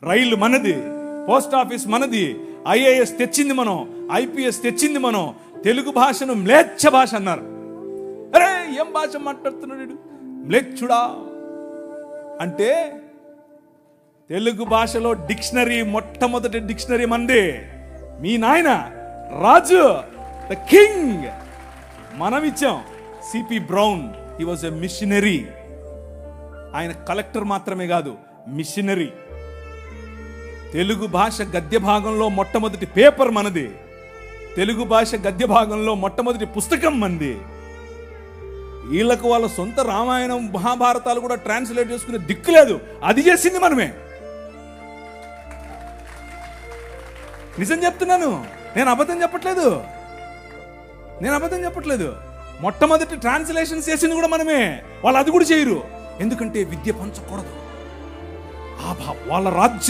రైలు మనది, post office మనది, IAS తెచ్చింది మనం, ఐపీఎస్ తెచ్చింది మనం. తెలుగు భాషను మ్లేచ్ఛ భాష అన్నారు. అరే ఏం భాష మాట్లాడుతున్నాడు మ్లేచ్ఛుడా అంటే, తెలుగు భాషలో డిక్షనరీ, మొట్టమొదటి డిక్షనరీ మంది. మీ నాయన రాజు, ద కింగ్, మనం ఇచ్చాం. CP brown, he was a machinery. ఆయన కలెక్టర్ మాత్రమే కాదు, మిషనరీ. తెలుగు భాష గద్య భాగంలో మొట్టమొదటి పేపర్ మనది. తెలుగు భాష గద్య భాగంలో మొట్టమొదటి పుస్తకం మనది. వీళ్ళకు వాళ్ళ సొంత రామాయణం, మహాభారతాలు కూడా ట్రాన్స్లేట్ చేసుకునే దిక్కు లేదు. అది చేసింది మనమే. నిజం చెప్తున్నాను, నేను అబద్ధం చెప్పట్లేదు. మొట్టమొదటి ట్రాన్స్లేషన్ చేసింది కూడా మనమే. వాళ్ళు అది కూడా చేయరు. ఎందుకంటే విద్య పంచకూడదు. వాళ్ళ రాజ్యం